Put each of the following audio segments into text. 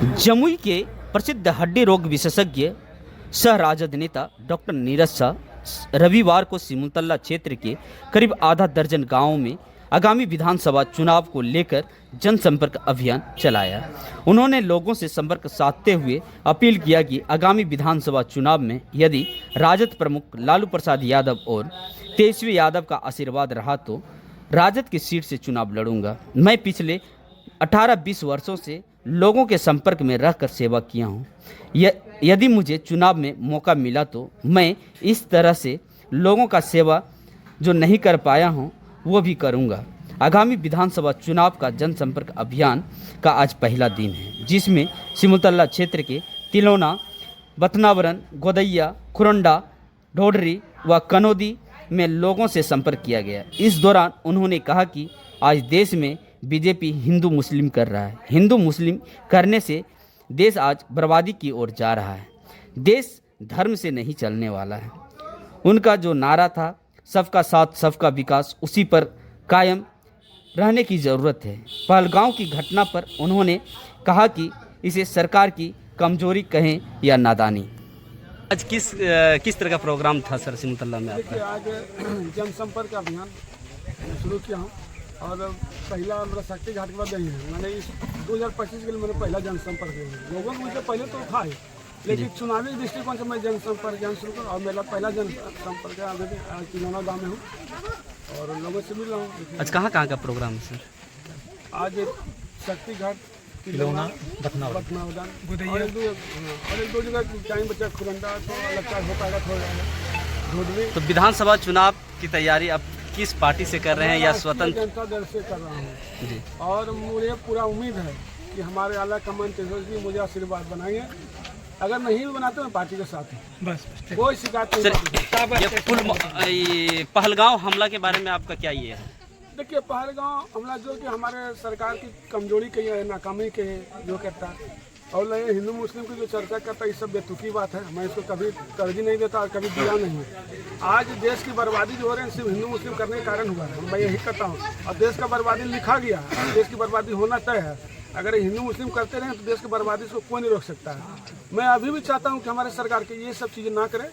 जमुई के प्रसिद्ध हड्डी रोग विशेषज्ञ सह राजद नेता डॉक्टर नीरज शाह रविवार को सिमुलतला क्षेत्र के करीब आधा दर्जन गांवों में आगामी विधानसभा चुनाव को लेकर जनसंपर्क अभियान चलाया। उन्होंने लोगों से संपर्क साधते हुए अपील किया कि आगामी विधानसभा चुनाव में यदि राजद प्रमुख लालू प्रसाद यादव और तेजस्वी यादव का आशीर्वाद रहा तो राजद की सीट से चुनाव लड़ूंगा। मैं पिछले 18-20 वर्षों से लोगों के संपर्क में रहकर सेवा किया हूँ। यदि मुझे चुनाव में मौका मिला तो मैं इस तरह से लोगों का सेवा जो नहीं कर पाया हूँ वो भी करूँगा। आगामी विधानसभा चुनाव का जनसंपर्क अभियान का आज पहला दिन है, जिसमें सिमुलतला क्षेत्र के तिलौना, बथनावरन, गोदैया, खुरंडा, ढोडरी व कनौदी में लोगों से संपर्क किया गया। इस दौरान उन्होंने कहा कि आज देश में बीजेपी हिंदू मुस्लिम कर रहा है। हिंदू मुस्लिम करने से देश आज बर्बादी की ओर जा रहा है। देश धर्म से नहीं चलने वाला है। उनका जो नारा था सबका साथ सबका विकास, उसी पर कायम रहने की ज़रूरत है। पहलगांव की घटना पर उन्होंने कहा कि इसे सरकार की कमजोरी कहें या नादानी। आज किस तरह का प्रोग्राम था सर सिमुलतला में आपका? आज जनसंपर्क अभियान शुरू किया हूँ और पहला मेरा शक्ति घाट के बाद यही है। मैंने इस 2025 के लिए मैंने पहला जनसंपर्क किया। लोगों को मुझे पहले तो था ही, लेकिन चुनावी दृष्टिकोण से मैं जनसंपर्क अभियान शुरू करूँ और मेरा पहला जनसंपर्क आज तिलौना गाँव में हूँ और लोगों से मिल रहा हूँ। आज कहाँ का प्रोग्राम है सर? आज शक्ति घाट, तिलौना, बथनावरन, और एक दो जगह टाइम बचा, खुरंडा तो लगता है हो पाएगा थोड़ा। तो विधानसभा चुनाव की तैयारी अब किस पार्टी से कर रहे हैं या स्वतंत्र? जनता दल से कर रहा हूँ जी। और मुझे पूरा उम्मीद है कि हमारे आला कमान तेजस्वी मुझे आशीर्वाद बनाएंगे। अगर नहीं भी बनाते मैं पार्टी के साथ हूँ, बस कोई शिकायत नहीं। पहलगांव हमला के बारे में आपका क्या ये है? देखिए, पहलगांव हमला जो कि हमारे सरकार की कमजोरी की है, नाकामी की है जो कहता है, और हिंदू मुस्लिम की जो चर्चा करता है, ये सब बेतुकी बात है। मैं इसको कभी तरजीह नहीं देता और कभी दिया नहीं। आज देश की बर्बादी जो हो रही है सिर्फ हिंदू मुस्लिम करने के कारण हुआ है, मैं यही कहता हूँ। और देश का बर्बादी लिखा गया, देश की बर्बादी होना तय है। अगर हिंदू मुस्लिम करते रहें तो देश की बर्बादी को कोई नहीं रोक सकता है। मैं अभी भी चाहता हूँ कि हमारे सरकार के ये सब चीज़ें ना करें।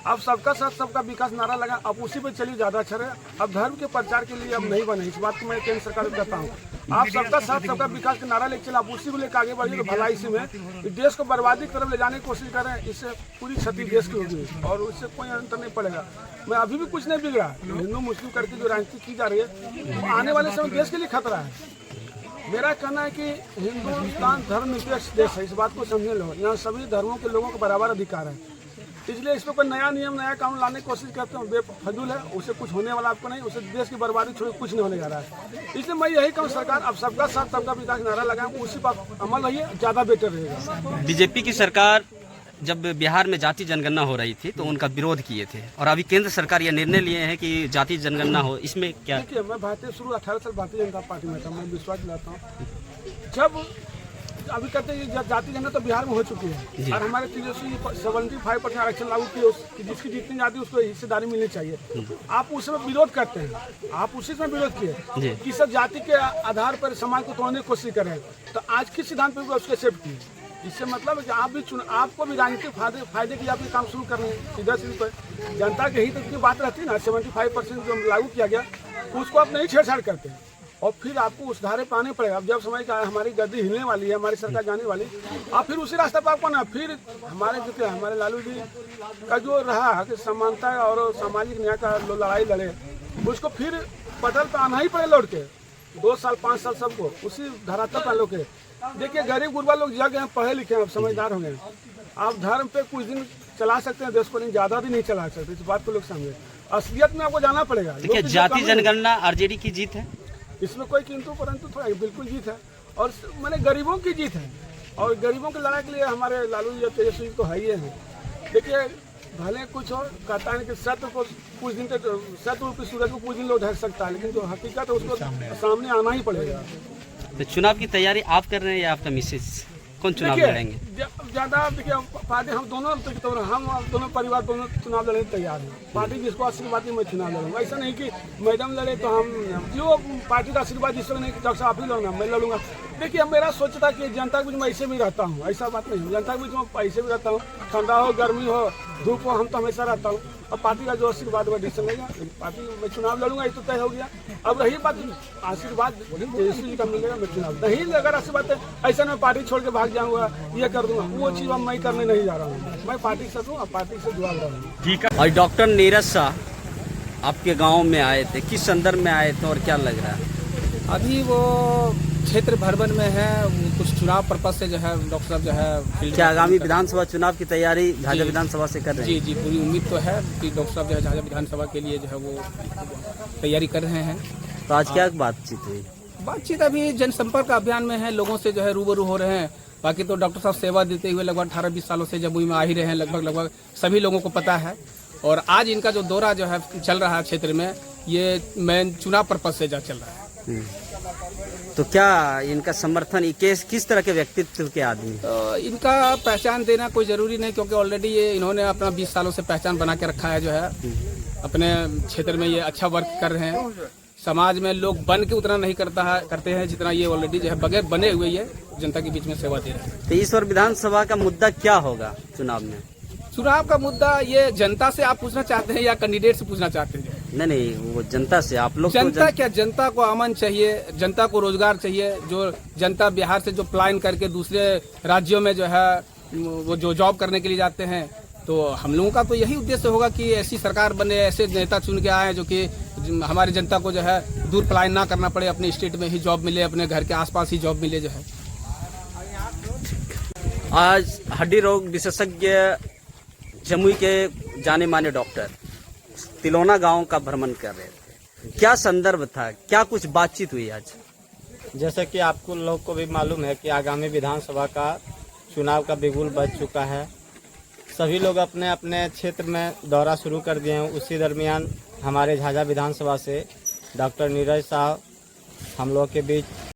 अब सबका साथ सबका विकास नारा लगा, अब उसी पे चलिए, ज़्यादा अच्छा रहे। अब धर्म के प्रचार के लिए अब नहीं बने, इस बात को मैं केंद्र सरकार को कहता हूँ। आप सबका साथ सबका विकास का नारा लेकर चले, आप उसी को लेकर आगे बढ़िए तो भलाई इसी में। देश को बर्बादी की तरफ ले जाने की कोशिश करें, इससे पूरी क्षति देश की होगी और उससे कोई अंतर नहीं पड़ेगा। मैं अभी भी कुछ नहीं बिगड़ा। हिंदू मुस्लिम करके जो राजनीति की जा रही है आने वाले समय देश के लिए खतरा है। मेरा कहना है कि हिंदुस्तान धर्मनिरपेक्ष देश है, इस बात को समझे लो। यहाँ सभी धर्मों के लोगों को बराबर अधिकार है, इसलिए इस पर कोई नया नियम नया कानून लाने की कोशिश करते हैं बेफजूल है। उससे कुछ होने वाला आपको नहीं, उससे देश की बर्बादी छोड़ कुछ नहीं होने जा रहा है। इसलिए मैं यही कहूँ, सरकार अब सबका साथ सबका विकास नारा लगाएं, उसी पर अमल रहिए, ज़्यादा बेटर रहेगा। बीजेपी की सरकार जब बिहार में जाति जनगणना हो रही थी तो उनका विरोध किए थे, और अभी केंद्र सरकार यह निर्णय लिए हैं कि जाति जनगणना हो, इसमें क्या? देखिए, मैं शुरू 18 साल भारतीय जनता पार्टी में था। मैं विश्वास दिलाता हूँ, जब अभी कहते हैं जाति जनगणना तो बिहार में हो चुकी है और हमारे तेजस्वी 75% आरक्षण लागू किए, जिसकी जितनी जाति उसको हिस्सेदारी मिलनी चाहिए। आप उसमें विरोध करते हैं, आप उसी में विरोध किए कि सब जाति के आधार पर समाज को तोड़ने की कोशिश करें, तो आज किस सिद्धांत पर उसको एक्सेप्ट किए? इससे मतलब है कि आप भी आपको भी राजनीतिक फायदे की आपके काम शुरू कर रहे हैं। सीधा सीधी पर जनता के हित की बात रहती है ना, 75% जो लागू किया गया उसको आप नहीं छेड़छाड़ करते हैं और फिर आपको उस धारे पर आने पड़ेगा। अब जब समय का हमारी गद्दी हिलने वाली है, हमारी सरकार जाने वाली, आप फिर उसी रास्ते पर आपको ना फिर हमारे लालू जी का जो रहा कि समानता और सामाजिक न्याय का लड़ाई लड़े, उसको फिर पटल पर आना ही पड़े लौट के। 2 साल 5 साल सबको उसी धरातल पर लोग। देखिए, गरीब गुरबा लोग जग हैं, पढ़े लिखे हैं, अब समझदार हो गए। आप धर्म पे कुछ दिन चला सकते हैं देश को, नहीं ज़्यादा भी नहीं चला सकते। इस बात को लोग समझे, असलियत में आपको जाना पड़ेगा। जाति जनगणना आरजेडी की जीत है, इसमें कोई किंतु परंतु थोड़ा, बिल्कुल जीत है और मैंने गरीबों की जीत है। और गरीबों की लड़ाई के लिए हमारे लालू जी तेजस्वी तो है ही है। देखिए, भले कुछ और कहता है कि सत्य को कुछ दिन तक, सत्य की सूरज को कुछ दिन लोग ढक सकता है, लेकिन जो हकीकत है उसको सामने आना ही पड़ेगा। तो चुनाव की तैयारी आप कर रहे हैं या आपका मिसेज? कौन चुनाव लड़ेंगे? ज़्यादा देखिए, पार्टी हम दोनों परिवार दोनों चुनाव लड़ने तैयार हैं। पार्टी जिसको आशीर्वाद दी मैं चुनाव लड़ूंगा। ऐसा नहीं कि मैडम लड़े तो हम जो पार्टी का आशीर्वाद जिसको नहीं, डॉक्टर साहब आप ही लड़ूंगा, मैं लड़ूंगा। देखिए अब मेरा सोच था कि जनता के बीच में ऐसे भी रहता हूँ, ऐसा बात नहीं है। जनता के बीच में ऐसे भी रहता हूँ, ठंडा हो गर्मी हो धूप हो, हम तो हमेशा रहता हूँ। अब पार्टी का जो आशीर्वाद वो डिसीजन लेगा, पार्टी में चुनाव लड़ूंगा ये तो तय हो गया। अब रही बात आशीर्वाद तेजस्वी जी का मिलेगा, मैं चुनाव नहीं अगर आशीर्वाद ऐसा मैं पार्टी छोड़ के भाग जाऊंगा, ये कर दूंगा, वो चीज़ अब मैं करने नहीं जा रहा हूँ। मैं पार्टी से दूँ, पार्टी से जुड़ा रहा हूँ। ठीक है। और डॉक्टर नीरज शाह आपके गांव में आए थे, किस संदर्भ में आए थे और क्या लग रहा है? अभी वो क्षेत्र भरवन में है, कुछ चुनाव पर्पज से जो है डॉक्टर साहब जो है फील्ड क्या में आगामी विधानसभा चुनाव की तैयारी झाझा जी। विधानसभा से कर रहे हैं? जी पूरी उम्मीद तो है कि डॉक्टर साहब जो है झाझा विधानसभा के लिए जो है वो तैयारी कर रहे हैं। तो आज क्या बातचीत हुई? बातचीत अभी जनसंपर्क अभियान में है, लोगों से जो है रूबरू हो रहे हैं। बाकी तो डॉक्टर साहब सेवा देते हुए लगभग 18-20 सालों से जमुई में आ ही रहे हैं, लगभग सभी लोगों को पता है। और आज इनका जो दौरा जो है चल रहा है क्षेत्र में, ये मेन चुनाव पर्पज से जा चल रहा है। तो क्या इनका समर्थन किस तरह के व्यक्तित्व के आदमी? तो इनका पहचान देना कोई जरूरी नहीं, क्योंकि ऑलरेडी ये इन्होंने अपना 20 सालों से पहचान बना के रखा है। जो है अपने क्षेत्र में ये अच्छा वर्क कर रहे हैं। समाज में लोग बन के उतना नहीं करते हैं जितना ये ऑलरेडी जो है बगैर बने हुए ये जनता के बीच में सेवा दे रहे हैं। तो इस बार विधानसभा का मुद्दा क्या होगा चुनाव में? चुनाव का मुद्दा ये जनता से आप पूछना चाहते हैं या कैंडिडेट से पूछना चाहते हैं? नहीं, वो जनता से आप लोग जनता क्या, जनता को अमन चाहिए, जनता को रोजगार चाहिए। जो जनता बिहार से जो प्लान करके दूसरे राज्यों में जो है वो जो जॉब करने के लिए जाते हैं, तो हम लोगों का तो यही उद्देश्य होगा कि ऐसी सरकार बने, ऐसे नेता चुन के आए जो कि हमारी जनता को जो है दूर पलायन ना करना पड़े, अपने स्टेट में ही जॉब मिले, अपने घर के आसपास ही जॉब मिले। जो है आज हड्डी रोग विशेषज्ञ जमुई के जाने माने डॉक्टर तिलोना गांव का भ्रमण कर रहे थे, क्या संदर्भ था, क्या कुछ बातचीत हुई आज? जैसे कि आपको लोग को भी मालूम है कि आगामी विधानसभा का चुनाव का बिगुल बज चुका है। सभी लोग अपने अपने क्षेत्र में दौरा शुरू कर दिए हैं। उसी दरमियान हमारे झाझा विधानसभा से डॉक्टर नीरज शाह हम लोग के बीच